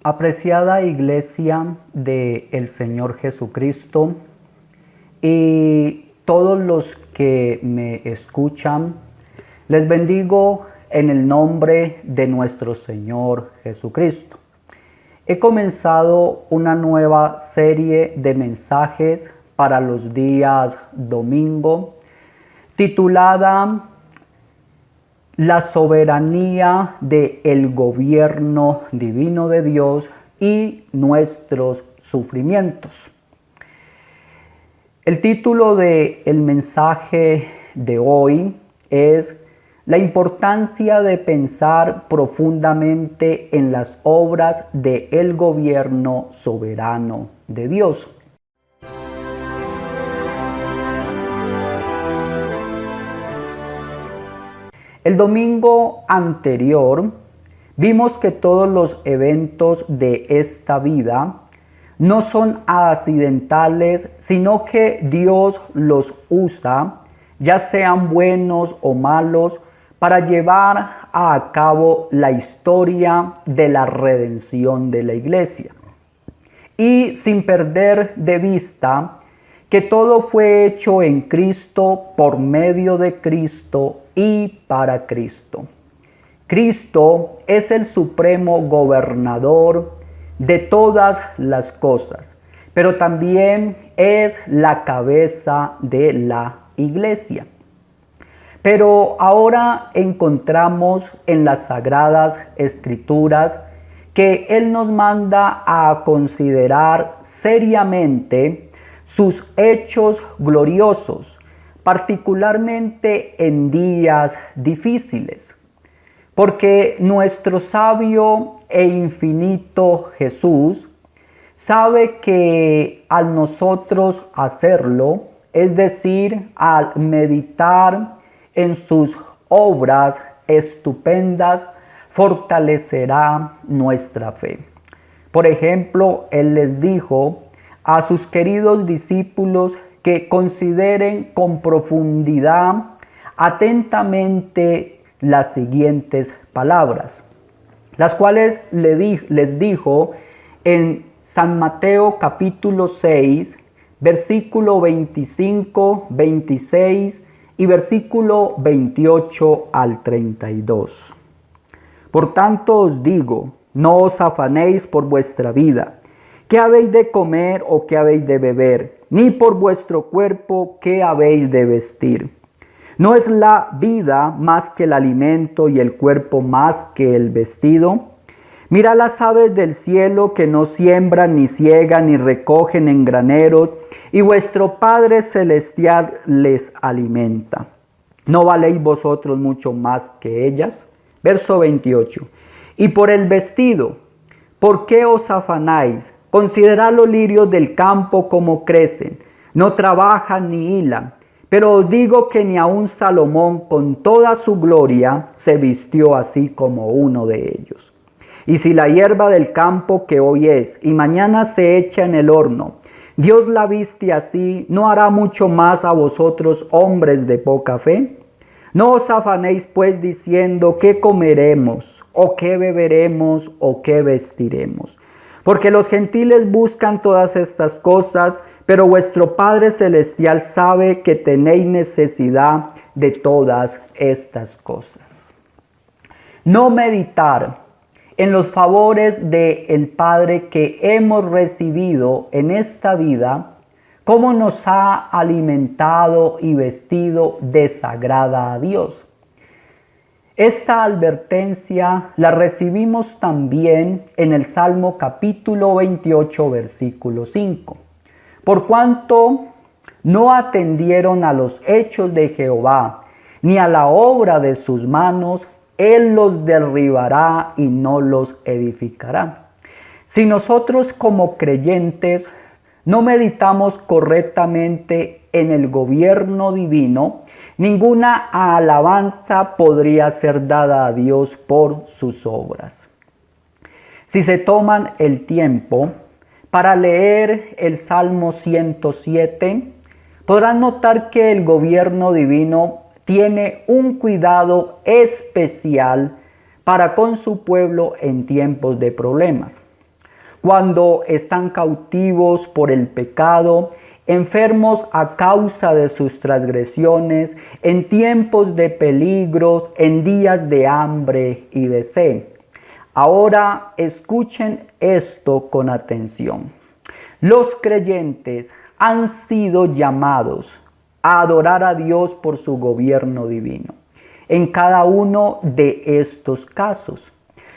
Apreciada Iglesia del Señor Jesucristo y todos los que me escuchan, les bendigo en el nombre de nuestro Señor Jesucristo. He comenzado una nueva serie de mensajes para los días domingo, titulada La soberanía del gobierno divino de Dios y nuestros sufrimientos. El título del mensaje de hoy es la importancia de pensar profundamente en las obras del gobierno soberano de Dios. El domingo anterior vimos que todos los eventos de esta vida no son accidentales, sino que Dios los usa, ya sean buenos o malos, para llevar a cabo la historia de la redención de la iglesia. Y sin perder de vista que todo fue hecho en Cristo, por medio de Cristo y para Cristo. Cristo es el supremo gobernador de todas las cosas, pero también es la cabeza de la iglesia. Pero ahora encontramos en las Sagradas Escrituras que Él nos manda a considerar seriamente sus hechos gloriosos, particularmente en días difíciles, porque nuestro sabio e infinito Jesús sabe que al nosotros hacerlo, es decir, al meditar en sus obras estupendas, fortalecerá nuestra fe. Por ejemplo, Él les dijo a sus queridos discípulos que consideren con profundidad, atentamente, las siguientes palabras, las cuales les dijo en San Mateo capítulo 6, versículo 25, 26 y versículo 28 al 32. Por tanto os digo, no os afanéis por vuestra vida, qué habéis de comer o qué habéis de beber, ni por vuestro cuerpo qué habéis de vestir. ¿No es la vida más que el alimento y el cuerpo más que el vestido? Mira las aves del cielo que no siembran, ni ciegan, ni recogen en graneros, y vuestro Padre Celestial les alimenta. ¿No valéis vosotros mucho más que ellas? Verso 28. Y por el vestido, ¿por qué os afanáis? Considerad los lirios del campo como crecen, no trabajan ni hilan. Pero os digo que ni aun Salomón con toda su gloria se vistió así como uno de ellos. Y si la hierba del campo que hoy es y mañana se echa en el horno, Dios la viste así, ¿no hará mucho más a vosotros, hombres de poca fe? No os afanéis pues diciendo qué comeremos, o qué beberemos, o qué vestiremos. Porque los gentiles buscan todas estas cosas, pero vuestro Padre Celestial sabe que tenéis necesidad de todas estas cosas. No meditar en los favores del Padre que hemos recibido en esta vida, cómo nos ha alimentado y vestido, desagrada a Dios. Esta advertencia la recibimos también en el Salmo capítulo 28, versículo 5. Por cuanto no atendieron a los hechos de Jehová, ni a la obra de sus manos, Él los derribará y no los edificará. Si nosotros como creyentes no meditamos correctamente en el gobierno divino, ninguna alabanza podría ser dada a Dios por sus obras. Si se toman el tiempo para leer el Salmo 107, podrán notar que el gobierno divino tiene un cuidado especial para con su pueblo en tiempos de problemas. cuando están cautivos por el pecado, enfermos a causa de sus transgresiones, en tiempos de peligro, en días de hambre y de sed. Ahora escuchen esto con atención. Los creyentes han sido llamados a adorar a Dios por su gobierno divino en cada uno de estos casos.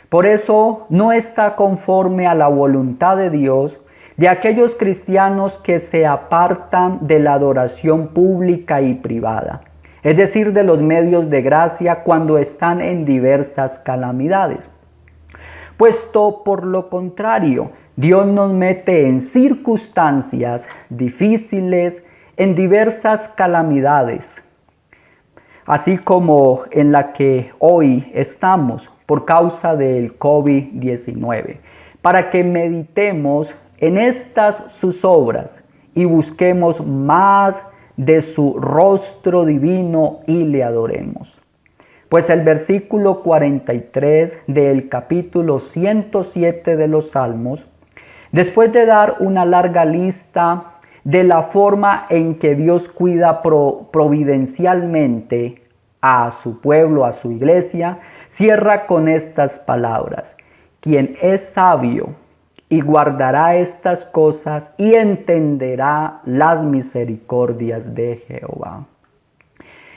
Por eso no está conforme a la voluntad de Dios de aquellos cristianos que se apartan de la adoración pública y privada, es decir, de los medios de gracia cuando están en diversas calamidades. Puesto por lo contrario, Dios nos mete en circunstancias difíciles, en diversas calamidades, así como en la que hoy estamos por causa del COVID-19, para que meditemos en estas sus obras y busquemos más de su rostro divino y le adoremos. Pues el versículo 43 del capítulo 107 de los Salmos, después de dar una larga lista de la forma en que Dios cuida providencialmente a su pueblo, a su iglesia, cierra con estas palabras: quien es sabio y guardará estas cosas y entenderá las misericordias de Jehová.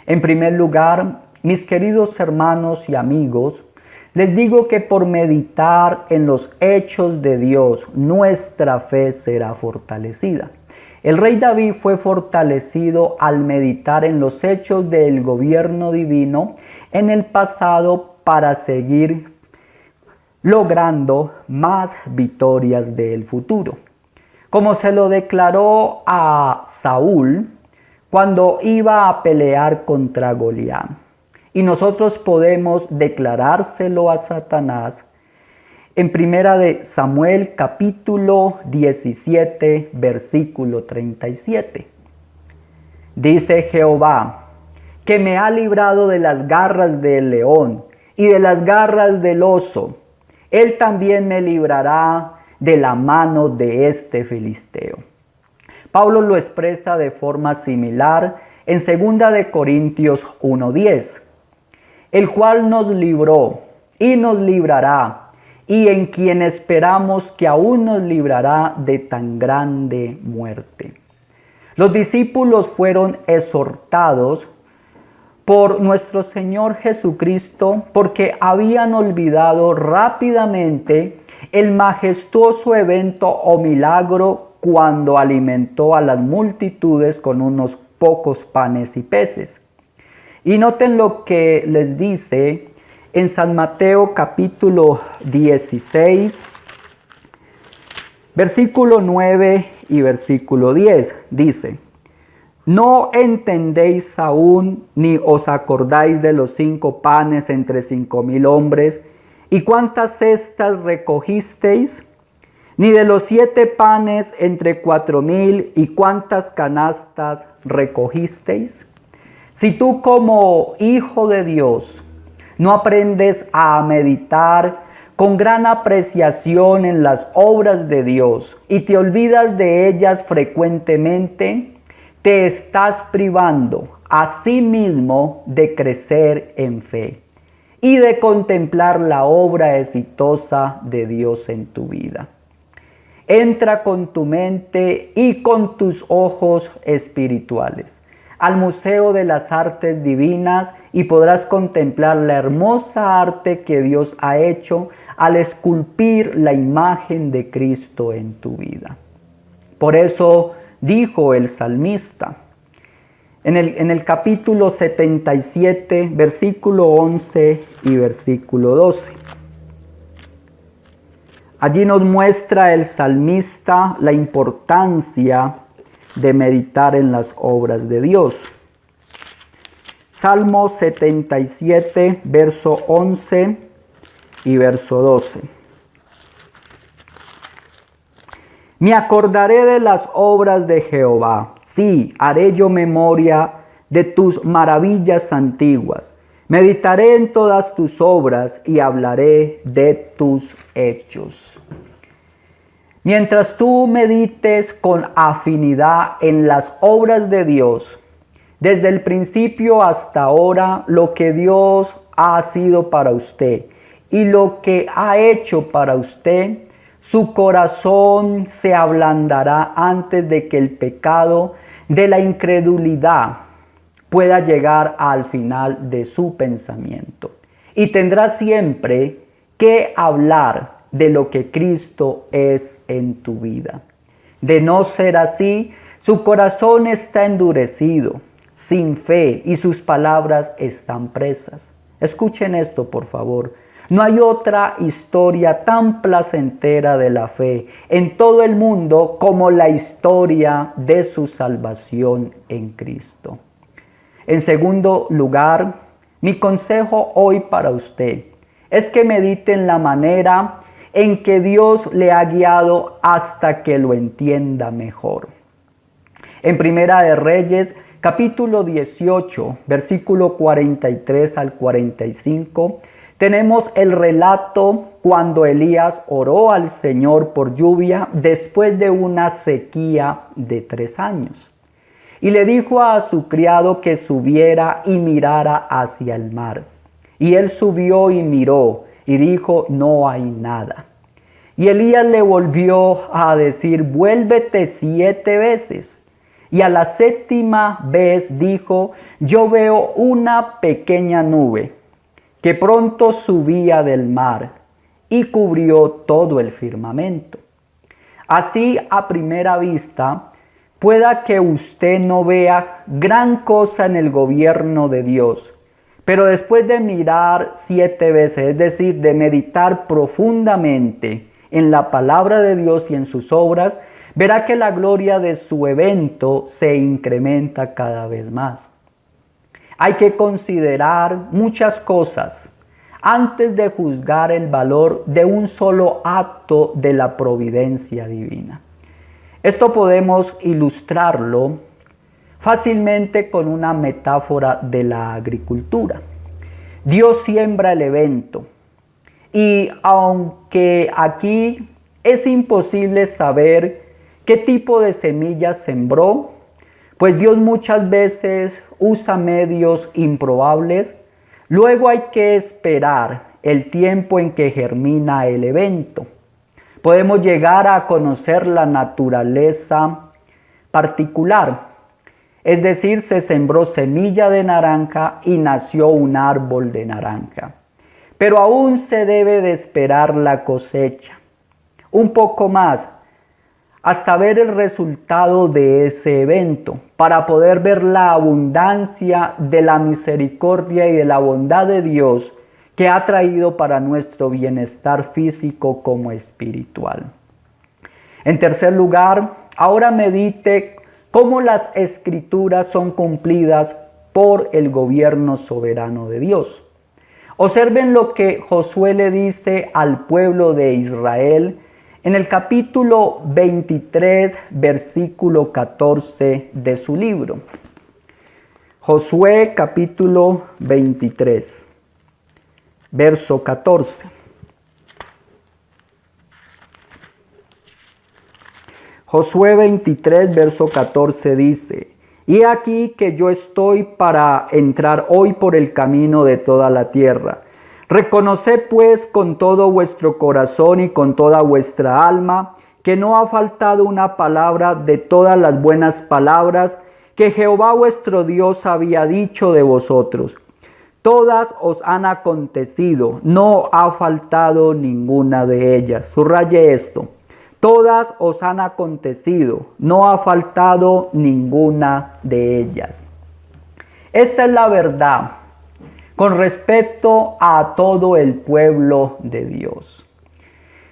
En primer lugar, mis queridos hermanos y amigos, les digo que por meditar en los hechos de Dios, nuestra fe será fortalecida. El rey David fue fortalecido al meditar en los hechos del gobierno divino en el pasado para seguir logrando más victorias del futuro. Como se lo declaró a Saúl cuando iba a pelear contra Goliat. Y nosotros podemos declarárselo a Satanás en primera de Samuel capítulo 17 versículo 37. Dice Jehová, que me ha librado de las garras del león y de las garras del oso. Él también me librará de la mano de este filisteo. Pablo lo expresa de forma similar en 2 de Corintios 1:10, el cual nos libró y nos librará, y en quien esperamos que aún nos librará de tan grande muerte. Los discípulos fueron exhortados por nuestro Señor Jesucristo porque habían olvidado rápidamente el majestuoso evento o milagro cuando alimentó a las multitudes con unos pocos panes y peces. Y noten lo que les dice en San Mateo capítulo 16, versículo 9 y versículo 10. Dice, ¿no entendéis aún ni os acordáis de los 5 panes entre 5,000 hombres? ¿Y cuántas cestas recogisteis? Ni de los 7 panes entre 4,000, ¿y cuántas canastas recogisteis? Si tú como hijo de Dios no aprendes a meditar con gran apreciación en las obras de Dios y te olvidas de ellas frecuentemente, te estás privando a sí mismo de crecer en fe y de contemplar la obra exitosa de Dios en tu vida. Entra con tu mente y con tus ojos espirituales al Museo de las Artes Divinas y podrás contemplar la hermosa arte que Dios ha hecho al esculpir la imagen de Cristo en tu vida. Por eso dijo el salmista en el capítulo 77, versículo 11 y versículo 12. Allí nos muestra el salmista la importancia de meditar en las obras de Dios. Salmo 77, verso 11 y verso 12. Me acordaré de las obras de Jehová, sí, haré yo memoria de tus maravillas antiguas. Meditaré en todas tus obras y hablaré de tus hechos. Mientras tú medites con afinidad en las obras de Dios, desde el principio hasta ahora, lo que Dios ha sido para usted y lo que ha hecho para usted, su corazón se ablandará antes de que el pecado de la incredulidad pueda llegar al final de su pensamiento. Y tendrá siempre que hablar de lo que Cristo es en tu vida. De no ser así, su corazón está endurecido, sin fe, y sus palabras están presas. Escuchen esto, por favor. No hay otra historia tan placentera de la fe en todo el mundo como la historia de su salvación en Cristo. En segundo lugar, mi consejo hoy para usted es que medite en la manera en que Dios le ha guiado hasta que lo entienda mejor. En Primera de Reyes, capítulo 18, versículo 43 al 45, tenemos el relato cuando Elías oró al Señor por lluvia después de una sequía de 3 años. Y le dijo a su criado que subiera y mirara hacia el mar. Y él subió y miró y dijo, no hay nada. Y Elías le volvió a decir, vuélvete 7 veces. Y a la 7ª vez dijo, yo veo una pequeña nube que pronto subía del mar y cubrió todo el firmamento. Así, a primera vista, pueda que usted no vea gran cosa en el gobierno de Dios, pero después de mirar 7 veces, es decir, de meditar profundamente en la palabra de Dios y en sus obras, verá que la gloria de su evento se incrementa cada vez más. Hay que considerar muchas cosas antes de juzgar el valor de un solo acto de la providencia divina. Esto podemos ilustrarlo fácilmente con una metáfora de la agricultura. Dios siembra el evento y aunque aquí es imposible saber qué tipo de semillas sembró, pues Dios muchas veces usa medios improbables, luego hay que esperar el tiempo en que germina el evento. Podemos llegar a conocer la naturaleza particular, es decir, se sembró semilla de naranja y nació un árbol de naranja. Pero aún se debe de esperar la cosecha, un poco más, hasta ver el resultado de ese evento, para poder ver la abundancia de la misericordia y de la bondad de Dios que ha traído para nuestro bienestar físico como espiritual. En tercer lugar, ahora medite cómo las escrituras son cumplidas por el gobierno soberano de Dios. Observen lo que Josué le dice al pueblo de Israel en el capítulo 23, versículo 14 de su libro. Josué capítulo 23. Verso 14. Josué 23, verso 14 dice, y aquí que yo estoy para entrar hoy por el camino de toda la tierra. Reconoced pues con todo vuestro corazón y con toda vuestra alma que no ha faltado una palabra de todas las buenas palabras que Jehová vuestro Dios había dicho de vosotros. Todas os han acontecido, no ha faltado ninguna de ellas. Subraye esto. Todas os han acontecido, no ha faltado ninguna de ellas. Esta es la verdad con respecto a todo el pueblo de Dios.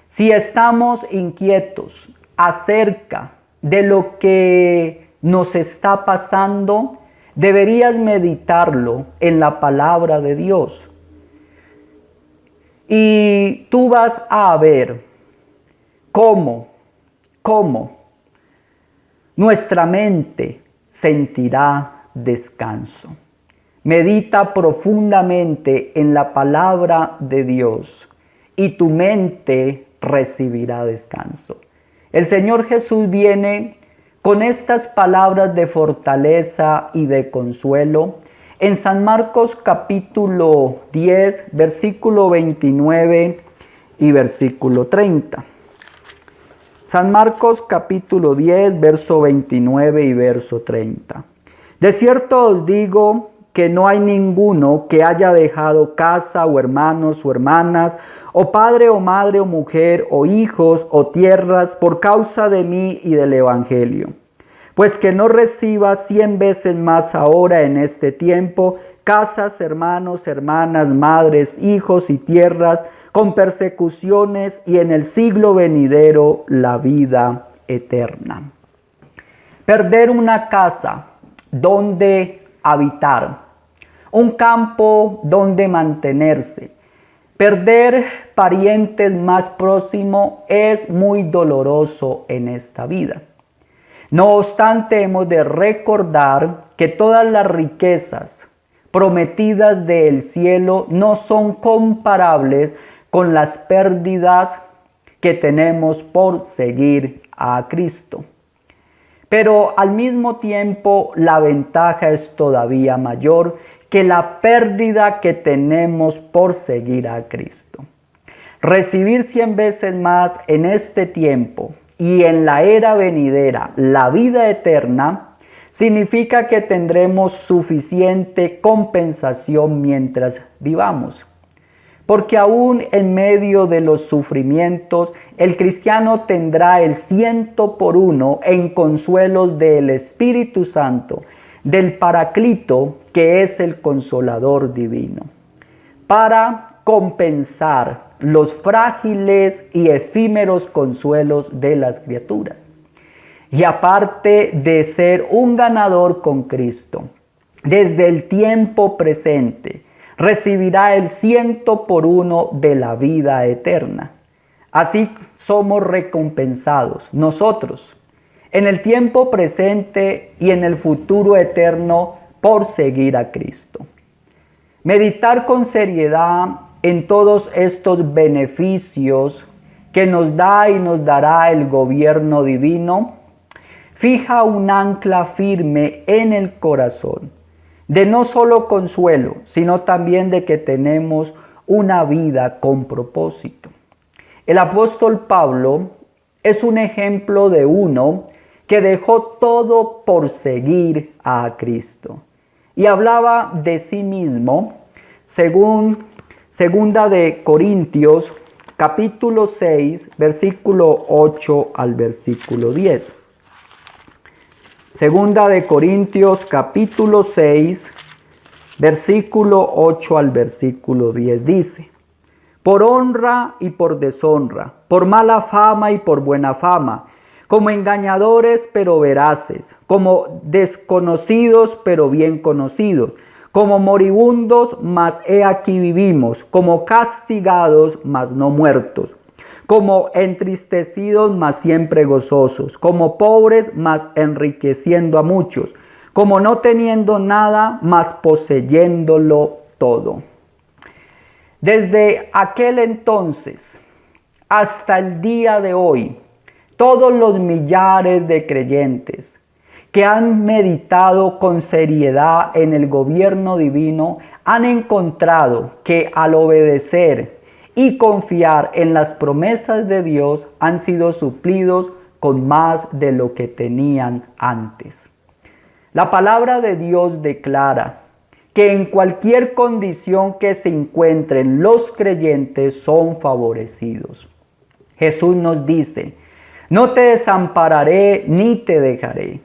Si estamos inquietos acerca de lo que nos está pasando, deberías meditarlo en la palabra de Dios. Y tú vas a ver cómo nuestra mente sentirá descanso. Medita profundamente en la palabra de Dios y tu mente recibirá descanso. El Señor Jesús viene con estas palabras de fortaleza y de consuelo en San Marcos capítulo 10, versículo 29 y versículo 30. San Marcos capítulo 10, verso 29 y verso 30. De cierto os digo que no hay ninguno que haya dejado casa o hermanos o hermanas, o padre o madre o mujer o hijos o tierras por causa de mí y del Evangelio, pues que no reciba 100 veces más ahora en este tiempo casas, hermanos, hermanas, madres, hijos y tierras, con persecuciones y en el siglo venidero la vida eterna. Perder una casa donde habitar, un campo donde mantenerse, perder parientes más próximos es muy doloroso en esta vida. No obstante, hemos de recordar que todas las riquezas prometidas del cielo no son comparables con las pérdidas que tenemos por seguir a Cristo. Pero al mismo tiempo la ventaja es todavía mayor que la pérdida que tenemos por seguir a Cristo. Recibir 100 veces más en este tiempo y en la era venidera la vida eterna significa que tendremos suficiente compensación mientras vivamos. Porque aún en medio de los sufrimientos, el cristiano tendrá el 100 por 1 en consuelos del Espíritu Santo, del Paraclito, que es el Consolador divino, para compensar los frágiles y efímeros consuelos de las criaturas. Y aparte de ser un ganador con Cristo, desde el tiempo presente, recibirá el 100 por 1 de la vida eterna. Así somos recompensados nosotros en el tiempo presente y en el futuro eterno por seguir a Cristo. Meditar con seriedad en todos estos beneficios que nos da y nos dará el gobierno divino fija un ancla firme en el corazón de no solo consuelo, sino también de que tenemos una vida con propósito. El apóstol Pablo es un ejemplo de uno que dejó todo por seguir a Cristo. Y hablaba de sí mismo, según segunda de Corintios, capítulo 6, versículo 8 al versículo 10. Segunda de Corintios capítulo 6, versículo 8 al versículo 10 dice: por honra y por deshonra, por mala fama y por buena fama, como engañadores pero veraces, como desconocidos pero bien conocidos, como moribundos, mas he aquí vivimos, como castigados, mas no muertos, como entristecidos, mas siempre gozosos, como pobres, mas enriqueciendo a muchos, como no teniendo nada, mas poseyéndolo todo. Desde aquel entonces hasta el día de hoy, todos los millares de creyentes que han meditado con seriedad en el gobierno divino han encontrado que al obedecer y confiar en las promesas de Dios han sido suplidos con más de lo que tenían antes. La palabra de Dios declara que en cualquier condición que se encuentren los creyentes son favorecidos. Jesús nos dice: no te desampararé ni te dejaré.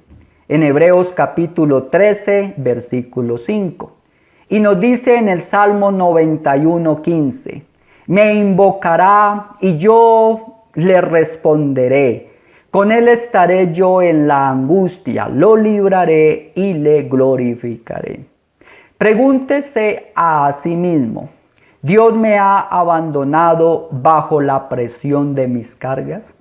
En Hebreos capítulo 13, versículo 5. Y nos dice en el Salmo 91, 15: me invocará y yo le responderé. Con él estaré yo en la angustia, lo libraré y le glorificaré. Pregúntese a sí mismo: ¿Dios me ha abandonado bajo la presión de mis cargas?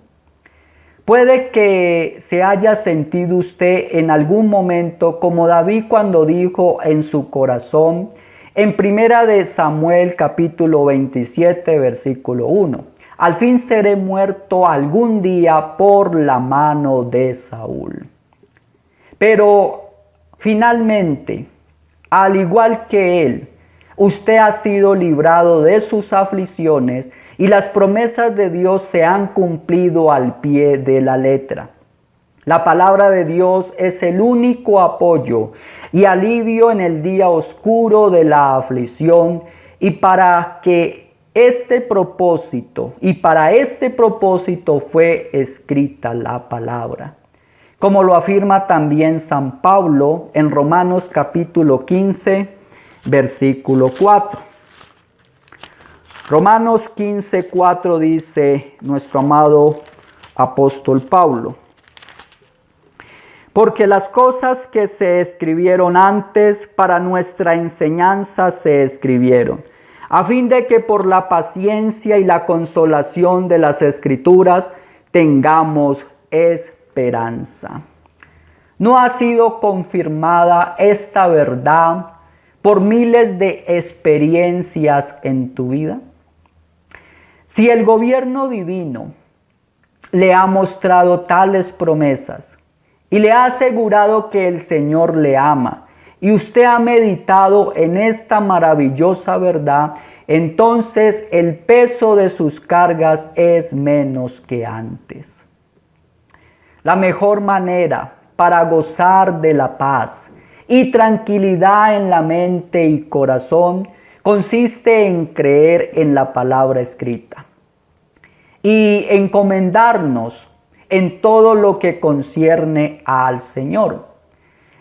Puede que se haya sentido usted en algún momento como David cuando dijo en su corazón, en primera de Samuel capítulo 27, versículo 1, al fin seré muerto algún día por la mano de Saúl. Pero finalmente, al igual que él, usted ha sido librado de sus aflicciones y las promesas de Dios se han cumplido al pie de la letra. La palabra de Dios es el único apoyo y alivio en el día oscuro de la aflicción y para este propósito fue escrita la palabra. Como lo afirma también San Pablo en Romanos capítulo 15, versículo 4. Romanos 15, 4 dice nuestro amado apóstol Pablo: porque las cosas que se escribieron antes para nuestra enseñanza se escribieron, a fin de que por la paciencia y la consolación de las Escrituras tengamos esperanza. ¿No ha sido confirmada esta verdad por miles de experiencias en tu vida? Si el gobierno divino le ha mostrado tales promesas y le ha asegurado que el Señor le ama, y usted ha meditado en esta maravillosa verdad, entonces el peso de sus cargas es menos que antes. La mejor manera para gozar de la paz y tranquilidad en la mente y corazón consiste en creer en la palabra escrita y encomendarnos en todo lo que concierne al Señor.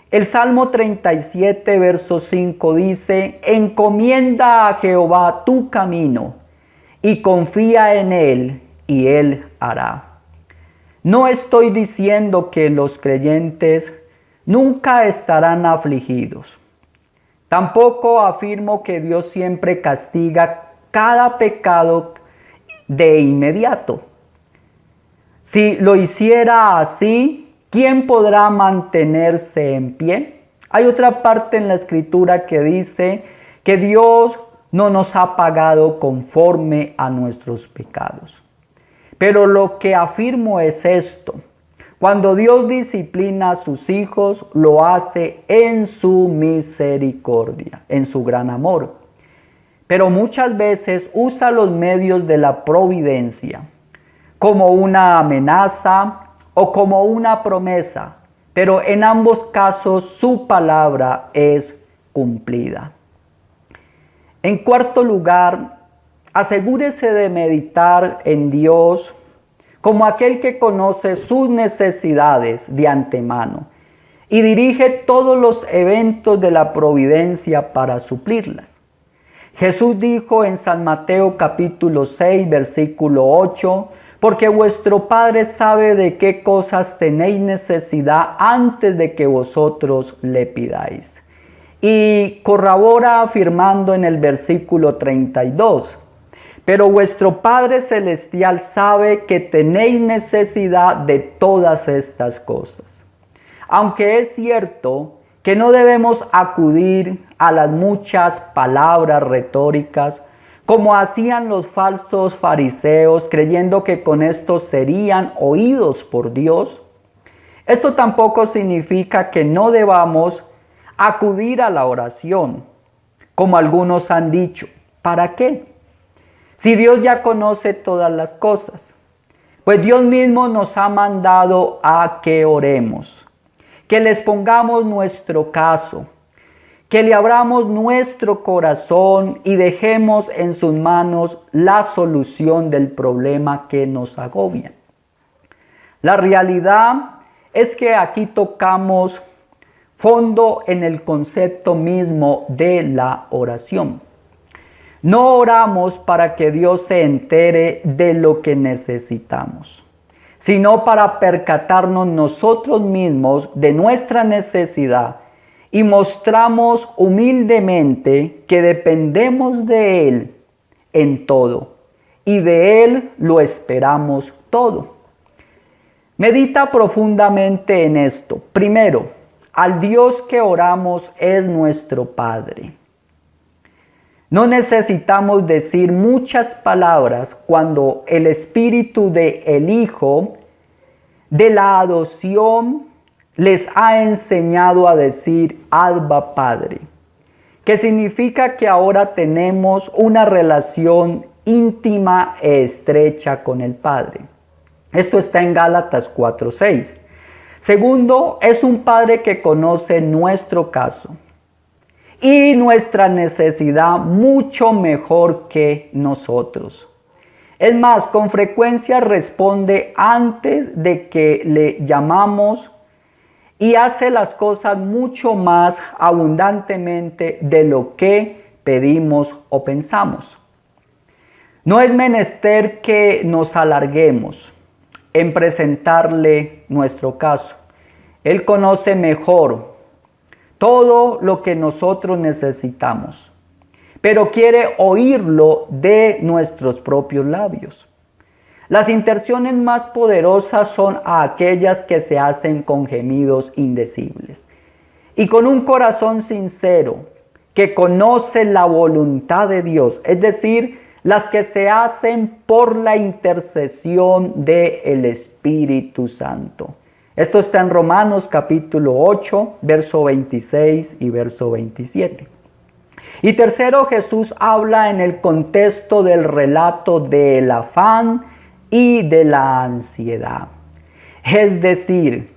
El Salmo 37, verso 5 dice: encomienda a Jehová tu camino y confía en Él, y Él hará. No estoy diciendo que los creyentes nunca estarán afligidos. Tampoco afirmo que Dios siempre castiga cada pecado de inmediato. Si lo hiciera así, ¿quién podrá mantenerse en pie? Hay otra parte en la Escritura que dice que Dios no nos ha pagado conforme a nuestros pecados. Pero lo que afirmo es esto: cuando Dios disciplina a sus hijos, lo hace en su misericordia, en su gran amor. Pero muchas veces usa los medios de la providencia como una amenaza o como una promesa, pero en ambos casos su palabra es cumplida. En cuarto lugar, asegúrese de meditar en Dios como aquel que conoce sus necesidades de antemano y dirige todos los eventos de la providencia para suplirlas. Jesús dijo en San Mateo capítulo 6, versículo 8: porque vuestro Padre sabe de qué cosas tenéis necesidad antes de que vosotros le pidáis. Y corrobora afirmando en el versículo 32: pero vuestro Padre Celestial sabe que tenéis necesidad de todas estas cosas. Aunque es cierto que no debemos acudir a las muchas palabras retóricas, como hacían los falsos fariseos, creyendo que con esto serían oídos por Dios, esto tampoco significa que no debamos acudir a la oración, como algunos han dicho. ¿Para qué? Si Dios ya conoce todas las cosas, pues Dios mismo nos ha mandado a que oremos, que les pongamos nuestro caso, que le abramos nuestro corazón y dejemos en sus manos la solución del problema que nos agobia. La realidad es que aquí tocamos fondo en el concepto mismo de la oración. No oramos para que Dios se entere de lo que necesitamos, sino para percatarnos nosotros mismos de nuestra necesidad y mostramos humildemente que dependemos de Él en todo y de Él lo esperamos todo. Medita profundamente en esto. Primero, al Dios que oramos es nuestro Padre. No necesitamos decir muchas palabras cuando el Espíritu del Hijo de la adopción les ha enseñado a decir Abba Padre, que significa que ahora tenemos una relación íntima e estrecha con el Padre. Esto está en Gálatas 4:6. Segundo, es un Padre que conoce nuestro caso y nuestra necesidad mucho mejor que nosotros. Es más, con frecuencia responde antes de que le llamamos y hace las cosas mucho más abundantemente de lo que pedimos o pensamos. No es menester que nos alarguemos en presentarle nuestro caso. Él conoce mejor todo lo que nosotros necesitamos, pero quiere oírlo de nuestros propios labios. Las intenciones más poderosas son aquellas que se hacen con gemidos indecibles y con un corazón sincero que conoce la voluntad de Dios, es decir, las que se hacen por la intercesión del Espíritu Santo. Esto está en Romanos capítulo 8, verso 26 y verso 27. Y tercero, Jesús habla en el contexto del relato del afán y de la ansiedad. Es decir,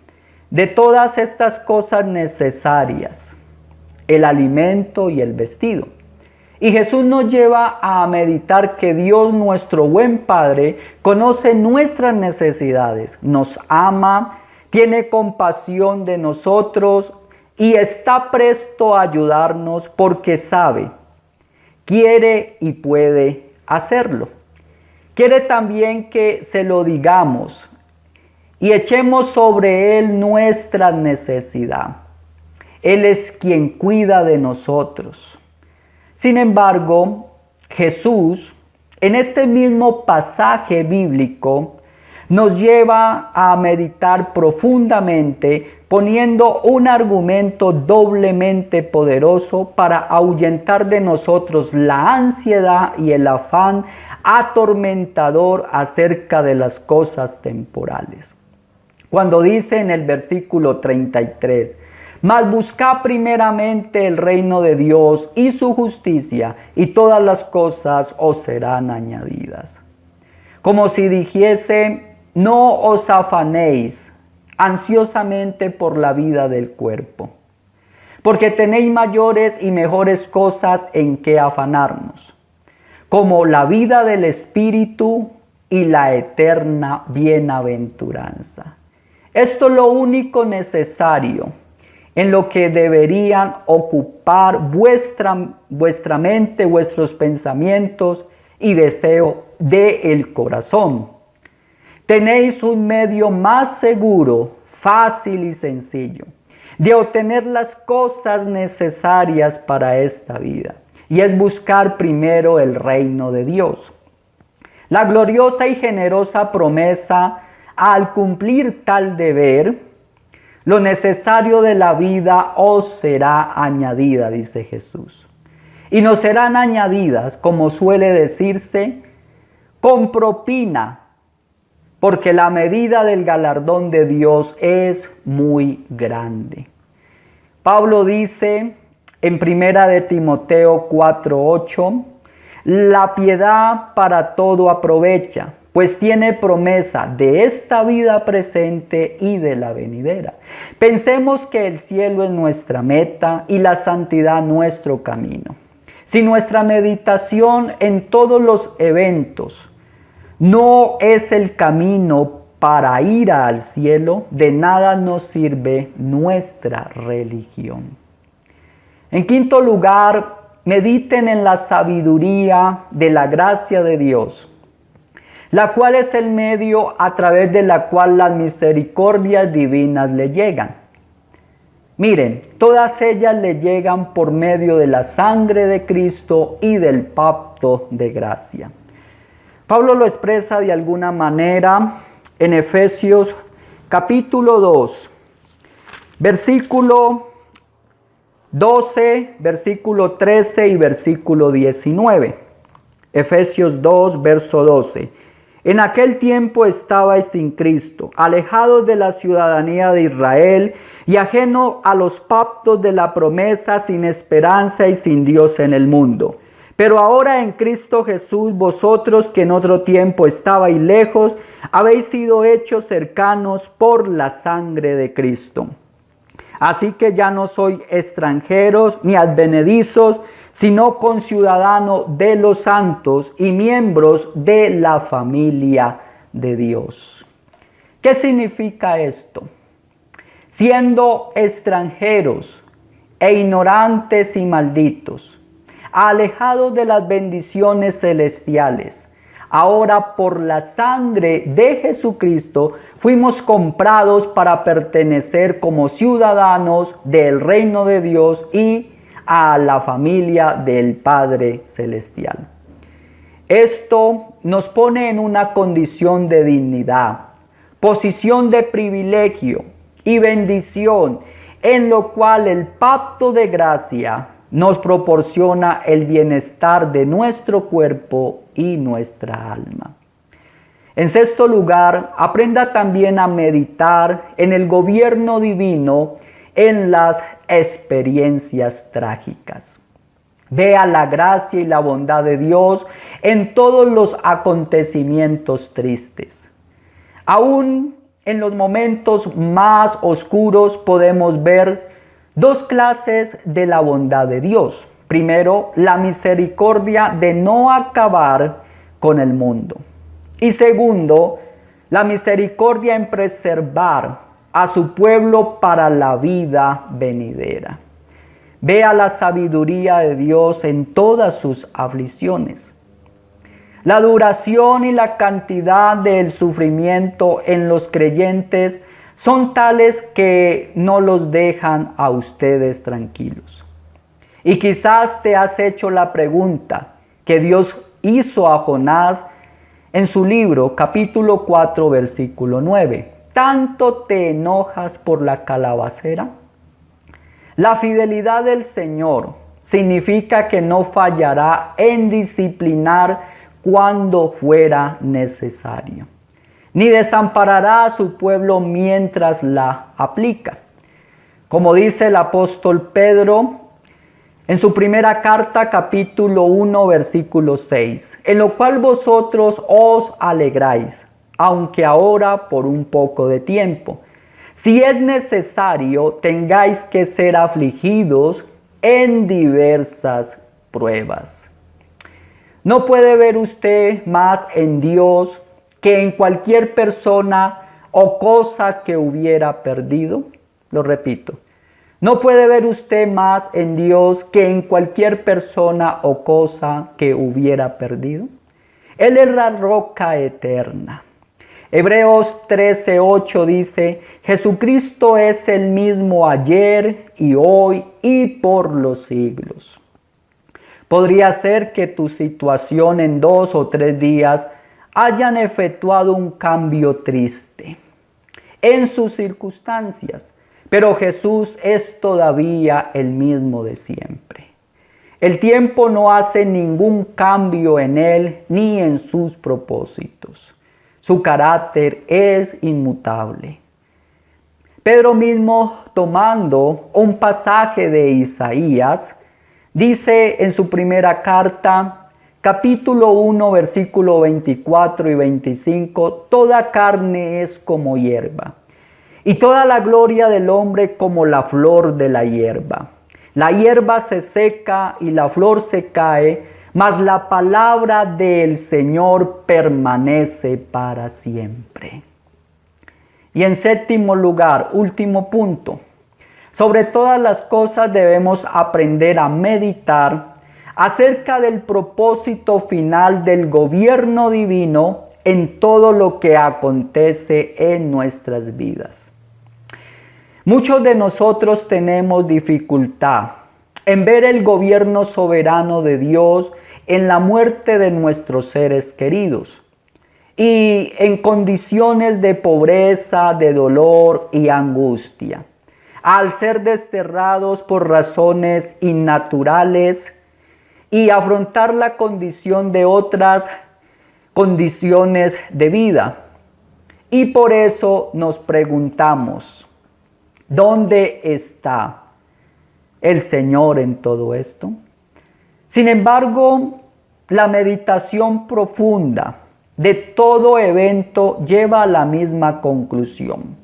de todas estas cosas necesarias, el alimento y el vestido. Y Jesús nos lleva a meditar que Dios, nuestro buen Padre, conoce nuestras necesidades, nos ama, tiene compasión de nosotros y está presto a ayudarnos porque sabe, quiere y puede hacerlo. Quiere también que se lo digamos y echemos sobre Él nuestra necesidad. Él es quien cuida de nosotros. Sin embargo, Jesús, en este mismo pasaje bíblico, nos lleva a meditar profundamente, poniendo un argumento doblemente poderoso para ahuyentar de nosotros la ansiedad y el afán atormentador acerca de las cosas temporales. Cuando dice en el versículo 33, mas buscad primeramente el reino de Dios y su justicia, y todas las cosas os serán añadidas. Como si dijese, no os afanéis ansiosamente por la vida del cuerpo, porque tenéis mayores y mejores cosas en que afanarnos, como la vida del espíritu y la eterna bienaventuranza. Esto es lo único necesario en lo que deberían ocupar vuestra mente, vuestros pensamientos y deseo del corazón. Tenéis un medio más seguro, fácil y sencillo de obtener las cosas necesarias para esta vida, y es buscar primero el reino de Dios. La gloriosa y generosa promesa, al cumplir tal deber, lo necesario de la vida os será añadida, dice Jesús. Y nos serán añadidas, como suele decirse, con propina, porque la medida del galardón de Dios es muy grande. Pablo dice en 1 de Timoteo 4:8, la piedad para todo aprovecha, pues tiene promesa de esta vida presente y de la venidera. Pensemos que el cielo es nuestra meta y la santidad nuestro camino. Si nuestra meditación en todos los eventos no es el camino para ir al cielo, de nada nos sirve nuestra religión. En quinto lugar, mediten en la sabiduría de la gracia de Dios, la cual es el medio a través de la cual las misericordias divinas le llegan. Miren, todas ellas le llegan por medio de la sangre de Cristo y del pacto de gracia. Pablo lo expresa de alguna manera en Efesios capítulo 2, versículo 12, versículo 13 y versículo 19. Efesios 2, verso 12. En aquel tiempo estabais sin Cristo, alejados de la ciudadanía de Israel y ajeno a los pactos de la promesa, sin esperanza y sin Dios en el mundo. Pero ahora en Cristo Jesús, vosotros que en otro tiempo estabais lejos, habéis sido hechos cercanos por la sangre de Cristo. Así que ya no sois extranjeros ni advenedizos, sino conciudadanos de los santos y miembros de la familia de Dios. ¿Qué significa esto? Siendo extranjeros e ignorantes y malditos, alejados de las bendiciones celestiales, ahora por la sangre de Jesucristo fuimos comprados para pertenecer como ciudadanos del reino de Dios y a la familia del Padre Celestial. Esto nos pone en una condición de dignidad, posición de privilegio y bendición, en lo cual el pacto de gracia nos proporciona el bienestar de nuestro cuerpo y nuestra alma. En sexto lugar, aprenda también a meditar en el gobierno divino en las experiencias trágicas. Vea la gracia y la bondad de Dios en todos los acontecimientos tristes. Aún en los momentos más oscuros podemos ver dos clases de la bondad de Dios. Primero, la misericordia de no acabar con el mundo. Y segundo, la misericordia en preservar a su pueblo para la vida venidera. Vea la sabiduría de Dios en todas sus aflicciones. La duración y la cantidad del sufrimiento en los creyentes son tales que no los dejan a ustedes tranquilos. Y quizás te has hecho la pregunta que Dios hizo a Jonás en su libro, capítulo 4, versículo 9. ¿Tanto te enojas por la calabacera? La fidelidad del Señor significa que no fallará en disciplinar cuando fuera necesario, ni desamparará a su pueblo mientras la aplica. Como dice el apóstol Pedro en su primera carta, capítulo 1, versículo 6, en lo cual vosotros os alegráis, aunque ahora por un poco de tiempo. Si es necesario, tengáis que ser afligidos en diversas pruebas. ¿No puede ver usted más en Dios que en cualquier persona o cosa que hubiera perdido? Lo repito. ¿No puede ver usted más en Dios que en cualquier persona o cosa que hubiera perdido? Él es la roca eterna. Hebreos 13:8 dice, Jesucristo es el mismo ayer y hoy y por los siglos. Podría ser que tu situación en 2 o 3 días hayan efectuado un cambio triste en sus circunstancias, pero Jesús es todavía el mismo de siempre. El tiempo no hace ningún cambio en Él ni en sus propósitos. Su carácter es inmutable. Pedro mismo, tomando un pasaje de Isaías, dice en su primera carta, capítulo 1, versículo 24 y 25, toda carne es como hierba, y toda la gloria del hombre como la flor de la hierba. La hierba se seca y la flor se cae, mas la palabra del Señor permanece para siempre. Y en séptimo lugar, último punto, sobre todas las cosas debemos aprender a meditar acerca del propósito final del gobierno divino en todo lo que acontece en nuestras vidas. Muchos de nosotros tenemos dificultad en ver el gobierno soberano de Dios en la muerte de nuestros seres queridos y en condiciones de pobreza, de dolor y angustia. al ser desterrados por razones innaturales y afrontar la condición de otras condiciones de vida. Y por eso nos preguntamos, ¿dónde está el Señor en todo esto? Sin embargo, la meditación profunda de todo evento lleva a la misma conclusión.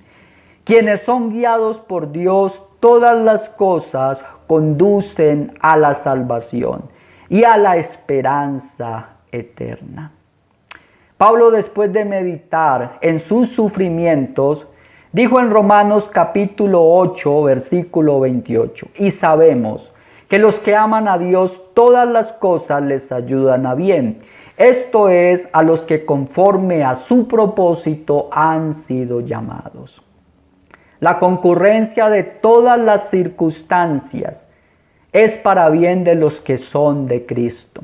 Quienes son guiados por Dios, todas las cosas conducen a la salvación y a la esperanza eterna. Pablo, después de meditar en sus sufrimientos, dijo en Romanos capítulo 8, versículo 28, y sabemos que los que aman a Dios, todas las cosas les ayudan a bien. Esto es, a los que conforme a su propósito han sido llamados. La concurrencia de todas las circunstancias es para bien de los que son de Cristo.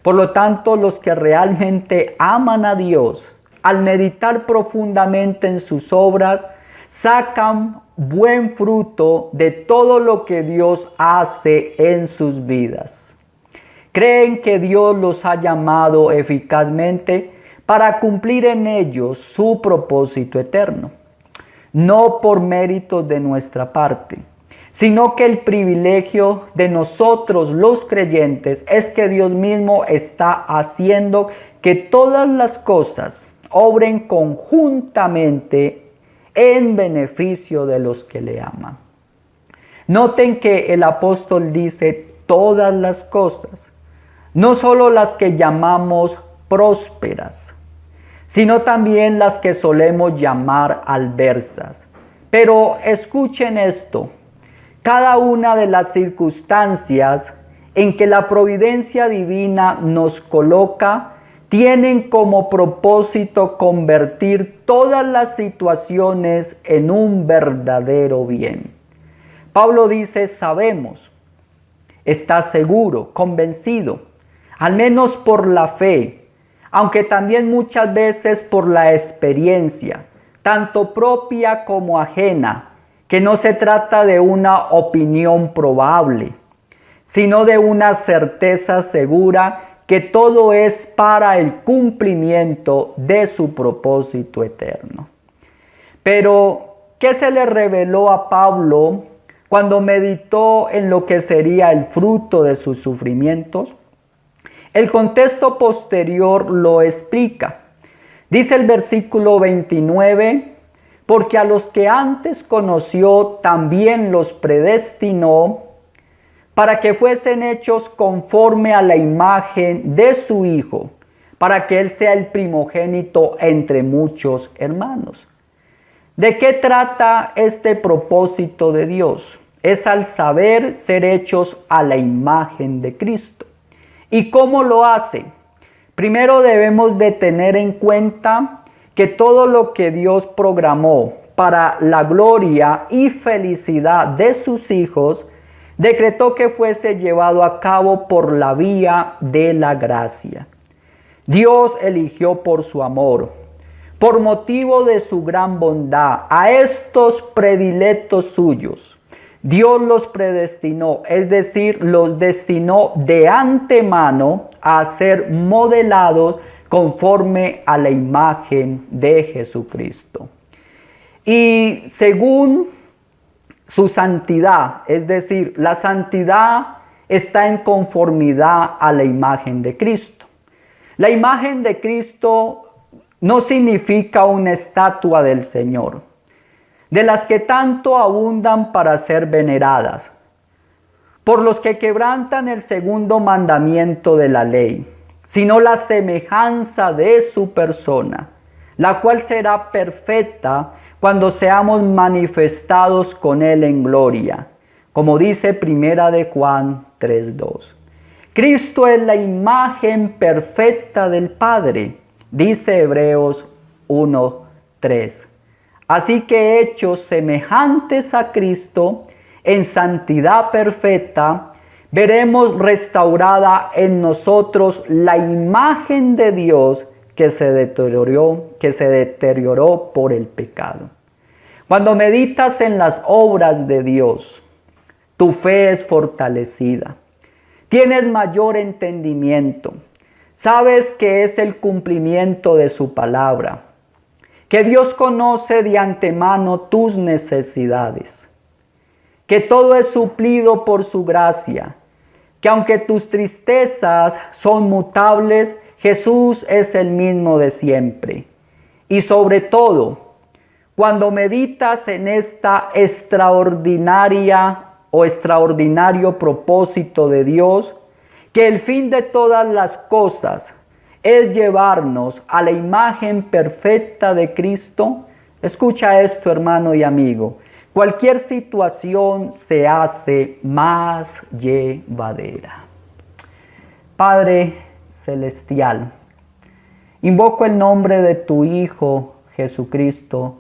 Por lo tanto, los que realmente aman a Dios, al meditar profundamente en sus obras, sacan buen fruto de todo lo que Dios hace en sus vidas. Creen que Dios los ha llamado eficazmente para cumplir en ellos su propósito eterno, no por méritos de nuestra parte, sino que el privilegio de nosotros los creyentes es que Dios mismo está haciendo que todas las cosas obren conjuntamente en beneficio de los que le aman. Noten que el apóstol dice todas las cosas, no solo las que llamamos prósperas, sino también las que solemos llamar adversas. Pero escuchen esto, cada una de las circunstancias en que la providencia divina nos coloca tienen como propósito convertir todas las situaciones en un verdadero bien. Pablo dice, sabemos, está seguro, convencido, al menos por la fe, aunque también muchas veces por la experiencia, tanto propia como ajena, que no se trata de una opinión probable, sino de una certeza segura que todo es para el cumplimiento de su propósito eterno. Pero, ¿qué se le reveló a Pablo cuando meditó en lo que sería el fruto de sus sufrimientos? El contexto posterior lo explica. Dice el versículo 29, porque a los que antes conoció también los predestinó para que fuesen hechos conforme a la imagen de su Hijo, para que Él sea el primogénito entre muchos hermanos. ¿De qué trata este propósito de Dios? Es al saber ser hechos a la imagen de Cristo. ¿Y cómo lo hace? Primero debemos de tener en cuenta que todo lo que Dios programó para la gloria y felicidad de sus hijos, decretó que fuese llevado a cabo por la vía de la gracia. Dios eligió por su amor, por motivo de su gran bondad, a estos predilectos suyos. Dios los predestinó, es decir, los destinó de antemano a ser modelados conforme a la imagen de Jesucristo. Y según su santidad, es decir, la santidad está en conformidad a la imagen de Cristo. La imagen de Cristo no significa una estatua del Señor, de las que tanto abundan para ser veneradas, por los que quebrantan el segundo mandamiento de la ley, sino la semejanza de su persona, la cual será perfecta cuando seamos manifestados con Él en gloria, como dice 1 de Juan 3:2. Cristo es la imagen perfecta del Padre, dice Hebreos 1:3. Así que hechos semejantes a Cristo, en santidad perfecta, veremos restaurada en nosotros la imagen de Dios que se deterioró por el pecado. Cuando meditas en las obras de Dios, tu fe es fortalecida. Tienes mayor entendimiento. Sabes que es el cumplimiento de su palabra. Que Dios conoce de antemano tus necesidades. Que todo es suplido por su gracia. Que aunque tus tristezas son mutables, Jesús es el mismo de siempre. Y sobre todo, cuando meditas en esta extraordinario propósito de Dios, que el fin de todas las cosas es llevarnos a la imagen perfecta de Cristo, escucha esto, hermano y amigo, cualquier situación se hace más llevadera. Padre celestial, invoco el nombre de tu Hijo Jesucristo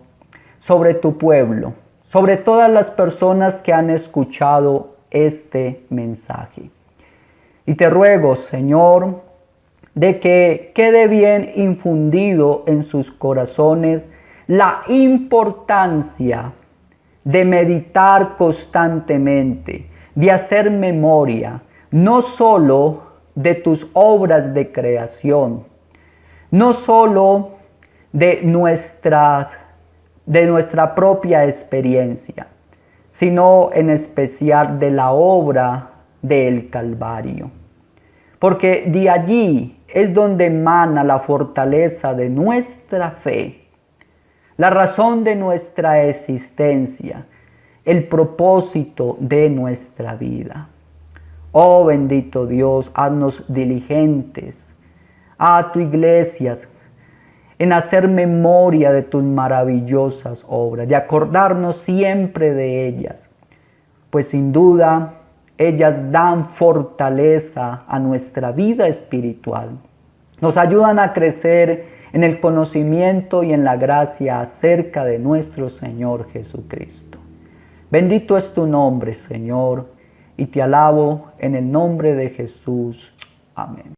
sobre tu pueblo, sobre todas las personas que han escuchado este mensaje. Y te ruego, Señor, de que quede bien infundido en sus corazones la importancia de meditar constantemente, de hacer memoria, no solo de tus obras de creación, no solo de nuestra propia experiencia, sino en especial de la obra del Calvario. Porque de allí es donde emana la fortaleza de nuestra fe, la razón de nuestra existencia, el propósito de nuestra vida. Oh bendito Dios, haznos diligentes a tu iglesia en hacer memoria de tus maravillosas obras, de acordarnos siempre de ellas, pues sin duda ellas dan fortaleza a nuestra vida espiritual. Nos ayudan a crecer en el conocimiento y en la gracia acerca de nuestro Señor Jesucristo. Bendito es tu nombre, Señor, y te alabo en el nombre de Jesús. Amén.